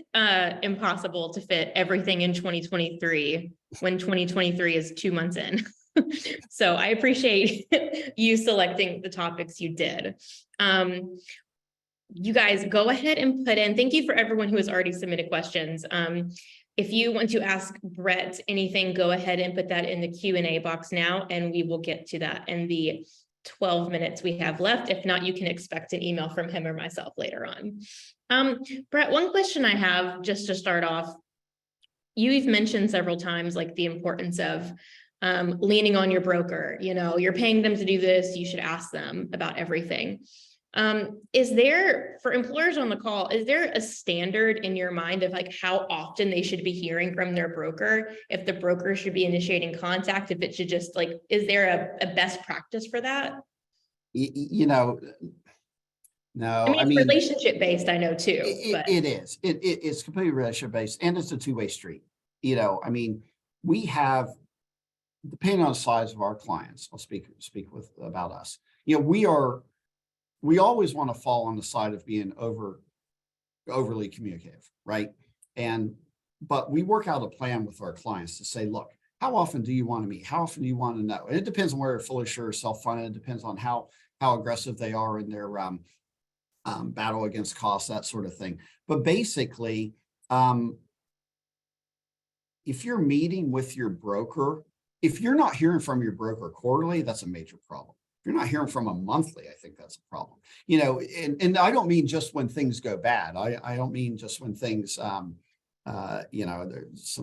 impossible to fit everything in 2023 when 2023 is 2 months in. So I appreciate you selecting the topics you did. You guys go ahead and put in, thank you for everyone who has already submitted questions. If you want to ask Brett anything, go ahead and put that in the Q&A box now, and we will get to that in the 12 minutes we have left. If not, you can expect an email from him or myself later on. Brett, one question I have just to start off, you've mentioned several times like the importance of leaning on your broker. You know, you're paying them to do this, you should ask them about everything. Is there, for employers on the call, is there a standard in your mind of like how often they should be hearing from their broker? If the broker should be initiating contact, if it should just like, is there a best practice for that?
You know, no,
I mean, it's relationship based, I know too.
It is. It's completely relationship based, and it's a two-way street. You know, I mean, we have, depending on the size of our clients, I'll speak about us. You know, we always want to fall on the side of being overly communicative, right? But we work out a plan with our clients to say, look, how often do you want to meet? How often do you want to know? And it depends on where they're fully sure, self-funded. It depends on how aggressive they are in their battle against costs, that sort of thing. But basically, if you're meeting with your broker, if you're not hearing from your broker quarterly, that's a major problem. If you're not hearing from them monthly, I think that's a problem. You know, and I don't mean just when things go bad. I don't mean just when things, you know,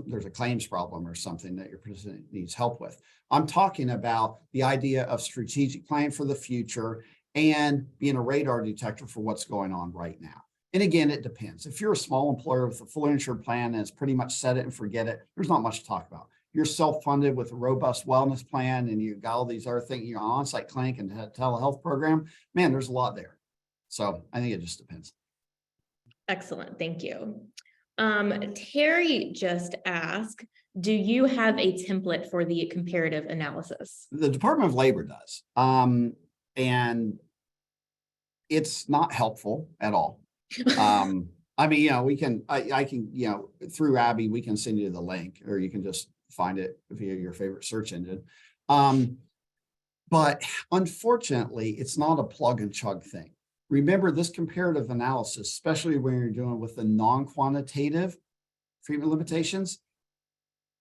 there's a claims problem or something that your participant needs help with. I'm talking about the idea of strategic plan for the future and being a radar detector for what's going on right now. And again, it depends. If you're a small employer with a fully insured plan and it's pretty much set it and forget it, there's not much to talk about. You're self-funded with a robust wellness plan and you got all these other things, your on-site clinic and telehealth program, man, there's a lot there. So I think it just depends.
Excellent, thank you. Terry just asked, do you have a template for the comparative analysis?
The Department of Labor does. And it's not helpful at all. I mean, you know, I can, you know, through Abby, we can send you the link, or you can just find it via your favorite search engine. But unfortunately, it's not a plug and chug thing. Remember, this comparative analysis, especially when you're doing with the non-quantitative treatment limitations,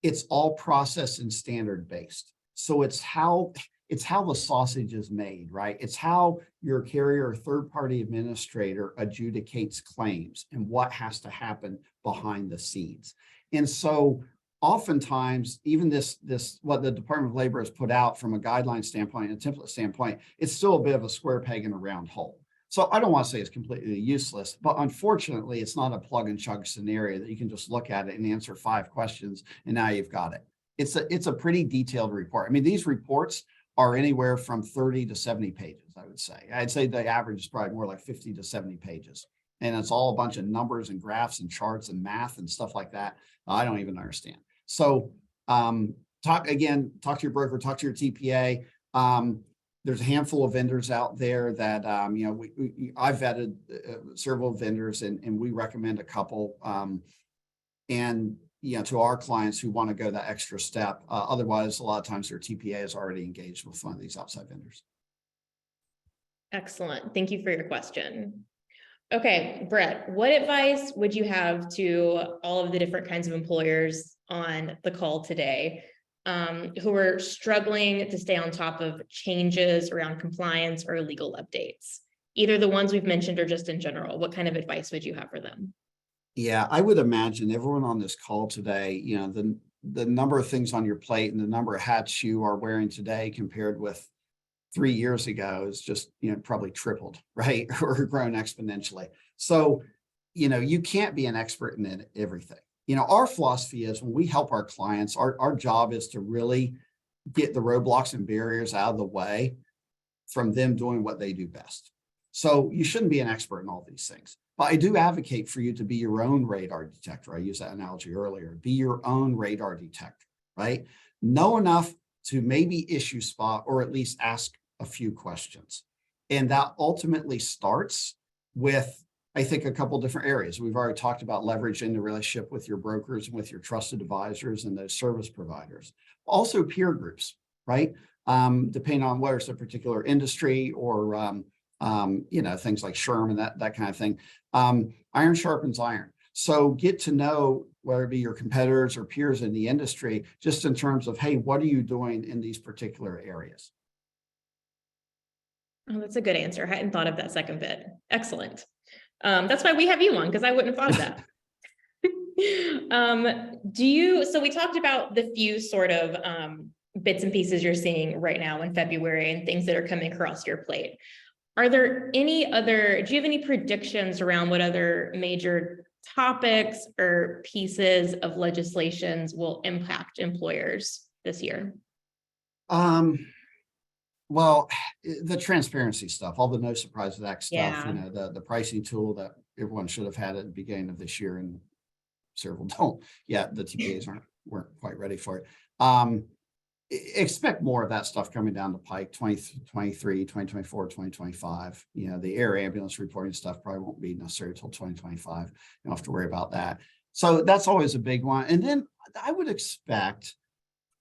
it's all process and standard based. So it's how the sausage is made, right? It's how your carrier or third-party administrator adjudicates claims and what has to happen behind the scenes. And so oftentimes, even this what the Department of Labor has put out from a guideline standpoint and a template standpoint, it's still a bit of a square peg in a round hole. So I don't want to say it's completely useless, but unfortunately, it's not a plug and chug scenario that you can just look at it and answer 5 questions and now you've got it. It's a pretty detailed report. I mean, these reports are anywhere from 30 to 70 pages, I would say. I'd say the average is probably more like 50 to 70 pages. And it's all a bunch of numbers and graphs and charts and math and stuff like that. I don't even understand. So talk to your broker, talk to your TPA. There's a handful of vendors out there that, I've vetted several vendors and we recommend a couple. And to our clients who want to go that extra step. Otherwise, a lot of times their TPA is already engaged with one of these outside vendors.
Excellent. Thank you for your question. Okay, Brett, what advice would you have to all of the different kinds of employers on the call today who are struggling to stay on top of changes around compliance or legal updates? Either the ones we've mentioned or just in general, what kind of advice would you have for them?
Yeah, I would imagine everyone on this call today, the number of things on your plate and the number of hats you are wearing today compared with 3 years ago is just, probably tripled, right? Or grown exponentially. So, you can't be an expert in everything. Our philosophy is when we help our clients, our job is to really get the roadblocks and barriers out of the way from them doing what they do best. So you shouldn't be an expert in all these things. But I do advocate for you to be your own radar detector. I used that analogy earlier. Be your own radar detector, right? Know enough to maybe issue spot or at least ask a few questions. And that ultimately starts with, I think, a couple different areas. We've already talked about leveraging the relationship with your brokers and with your trusted advisors and those service providers. Also peer groups, right? Depending on whether it's a particular industry or things like SHRM and that kind of thing. Iron sharpens iron. So get to know whether it be your competitors or peers in the industry, just in terms of, hey, what are you doing in these particular areas?
Oh, that's a good answer. I hadn't thought of that second bit. Excellent. That's why we have you on, because I wouldn't have thought of that. So we talked about the few sort of bits and pieces you're seeing right now in February and things that are coming across your plate. Are there do you have any predictions around what other major topics or pieces of legislations will impact employers this year?
Well, the transparency stuff, all the No Surprises Act stuff,
Yeah.
the pricing tool that everyone should have had at the beginning of this year and several don't yet. The TPAs weren't quite ready for it. Expect more of that stuff coming down the pike, 2023, 2024, 2025. The air ambulance reporting stuff probably won't be necessary until 2025. You don't have to worry about that. So that's always a big one. And then I would expect,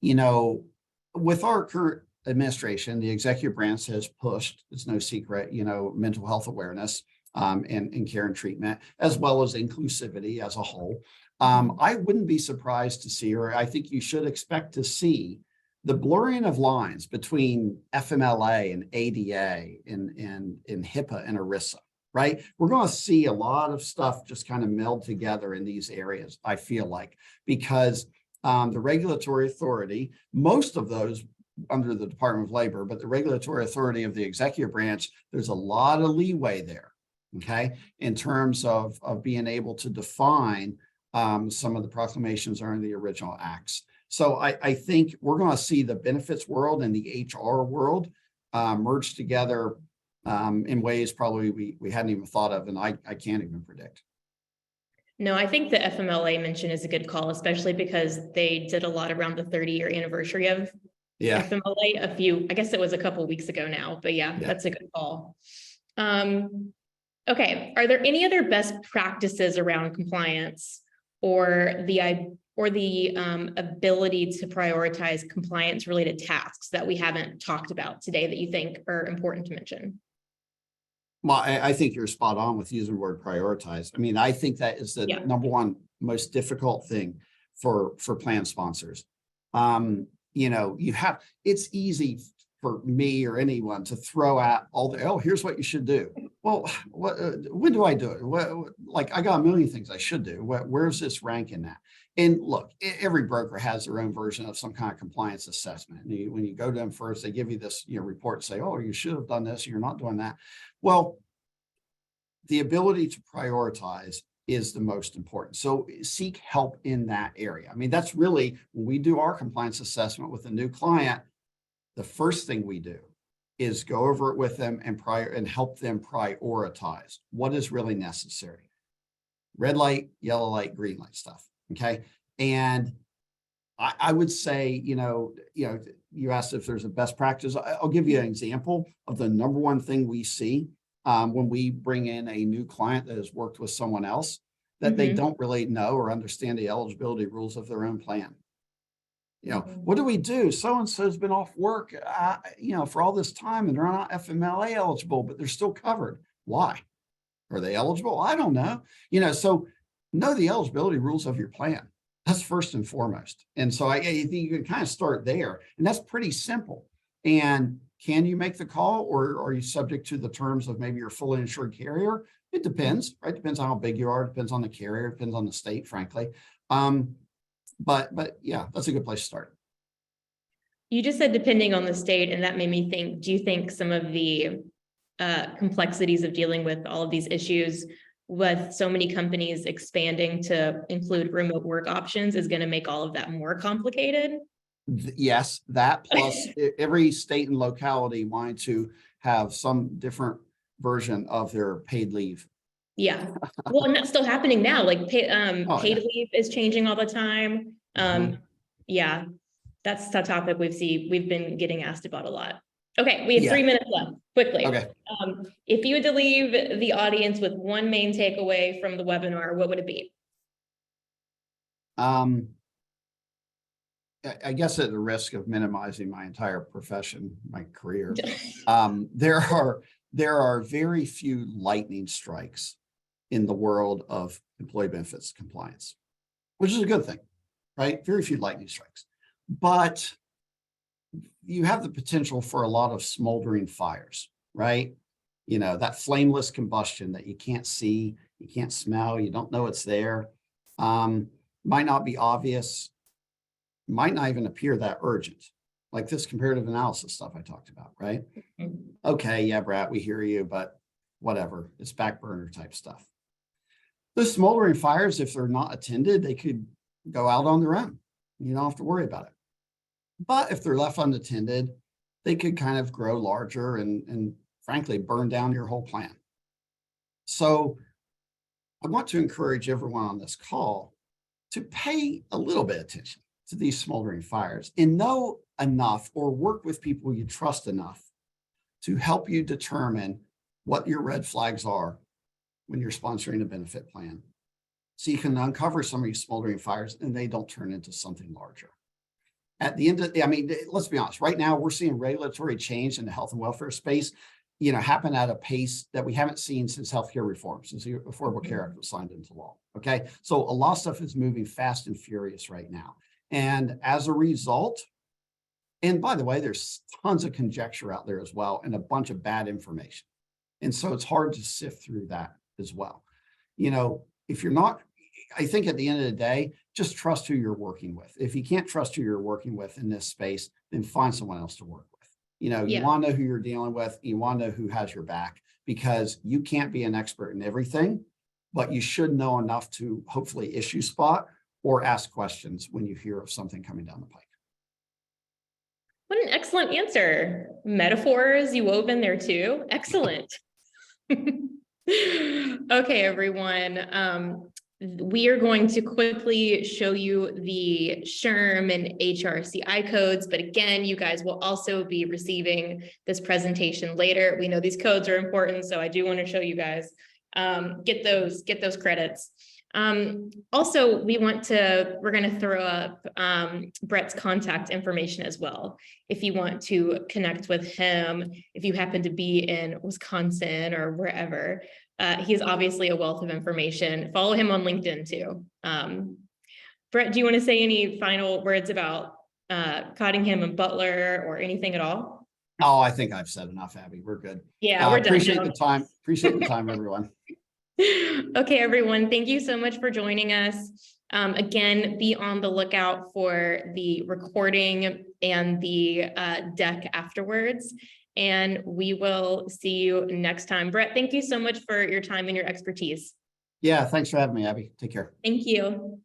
with our current administration, the executive branch has pushed, it's no secret, mental health awareness and care and treatment, as well as inclusivity as a whole. I wouldn't be surprised to see, or I think you should expect to see, the blurring of lines between FMLA and ADA and HIPAA and ERISA, right? We're going to see a lot of stuff just kind of meld together in these areas, I feel like, because the regulatory authority, most of those under the Department of Labor, but the regulatory authority of the executive branch, there's a lot of leeway there, okay, in terms of being able to define some of the proclamations are in the original acts. So I think we're going to see the benefits world and the HR world merge together in ways probably we hadn't even thought of, and I can't even predict.
No, I think the FMLA mention is a good call, especially because they did a lot around the 30-year anniversary of FMLA I guess it was a couple of weeks ago now, but yeah, that's a good call. Okay, are there any other best practices around compliance or the ability to prioritize compliance related tasks that we haven't talked about today that you think are important to mention?
Well, I think you're spot on with using the word prioritize. I mean, I think that is the number one most difficult thing for plan sponsors. It's easy for me or anyone to throw out all the, oh, here's what you should do. Well, when do I do it? I got a million things I should do. Where's this rank in that? And look, every broker has their own version of some kind of compliance assessment. And when you go to them first, they give you this report and say, oh, you should have done this, you're not doing that. Well, the ability to prioritize is the most important. So seek help in that area. I mean, that's really, when we do our compliance assessment with a new client, the first thing we do is go over it with them and help them prioritize what is really necessary. Red light, yellow light, green light stuff. Okay. And I would say, you asked if there's a best practice. I'll give you an example of the number one thing we see when we bring in a new client that has worked with someone else, that they don't really know or understand the eligibility rules of their own plan. What do we do? So-and-so has been off work, for all this time, and they're not FMLA eligible, but they're still covered. Why? Are they eligible? I don't know. So know the eligibility rules of your plan. That's first and foremost. And so I think you can kind of start there, and that's pretty simple. And can you make the call, or are you subject to the terms of maybe your fully insured carrier? It depends, right? Depends on how big you are, depends on the carrier, depends on the state, frankly. But yeah, that's a good place to start.
You just said depending on the state, and that made me think, do you think some of the complexities of dealing with all of these issues with so many companies expanding to include remote work options is going to make all of that more complicated?
Yes, that plus every state and locality wanting to have some different version of their paid leave.
Yeah. Well, and that's still happening now. Paid leave is changing all the time. Yeah, that's a topic we've been getting asked about a lot. Okay, we have 3 minutes left. Quickly.
Okay.
If you had to leave the audience with one main takeaway from the webinar, what would it be?
I guess at the risk of minimizing my entire profession, my career, there are very few lightning strikes in the world of employee benefits compliance, which is a good thing, right? Very few lightning strikes, but you have the potential for a lot of smoldering fires, right? That flameless combustion that you can't see, you can't smell, you don't know it's there, might not be obvious, might not even appear that urgent, like this comparative analysis stuff I talked about, right? Okay, yeah, Brad, we hear you, but whatever, it's back burner type stuff. The smoldering fires, if they're not attended, they could go out on their own. You don't have to worry about it. But if they're left unattended, they could kind of grow larger and frankly, burn down your whole plan. So I want to encourage everyone on this call to pay a little bit of attention to these smoldering fires and know enough or work with people you trust enough to help you determine what your red flags are when you're sponsoring a benefit plan, so you can uncover some of these smoldering fires and they don't turn into something larger. At the end of, let's be honest, right now we're seeing regulatory change in the health and welfare space, happen at a pace that we haven't seen since healthcare reform, since the Affordable Care Act was signed into law. Okay. So a lot of stuff is moving fast and furious right now. And as a result, and by the way, there's tons of conjecture out there as well, and a bunch of bad information. And so it's hard to sift through that as well. If you're not, I think at the end of the day, just trust who you're working with. If you can't trust who you're working with in this space, then find someone else to work with. You want to know who you're dealing with. You want to know who has your back, because you can't be an expert in everything, but you should know enough to hopefully issue spot or ask questions when you hear of something coming down the pike.
What an excellent answer. Metaphors you wove in there too. Excellent. Okay, everyone. We are going to quickly show you the SHRM and HRCI codes, but again, you guys will also be receiving this presentation later. We know these codes are important, so I do want to show you guys. Get those credits. Also, we're going to throw up Brett's contact information as well. If you want to connect with him, if you happen to be in Wisconsin or wherever, he's obviously a wealth of information. Follow him on LinkedIn too. Brett, do you want to say any final words about Cottingham and Butler or anything at all?
Oh, I think I've said enough, Abby. We're good.
Yeah, we're done
Appreciate
now.
the time. Appreciate the time, everyone.
Okay, everyone, thank you so much for joining us. Again, be on the lookout for the recording and the deck afterwards. And we will see you next time. Brett, thank you so much for your time and your expertise.
Yeah, thanks for having me, Abby. Take care.
Thank you.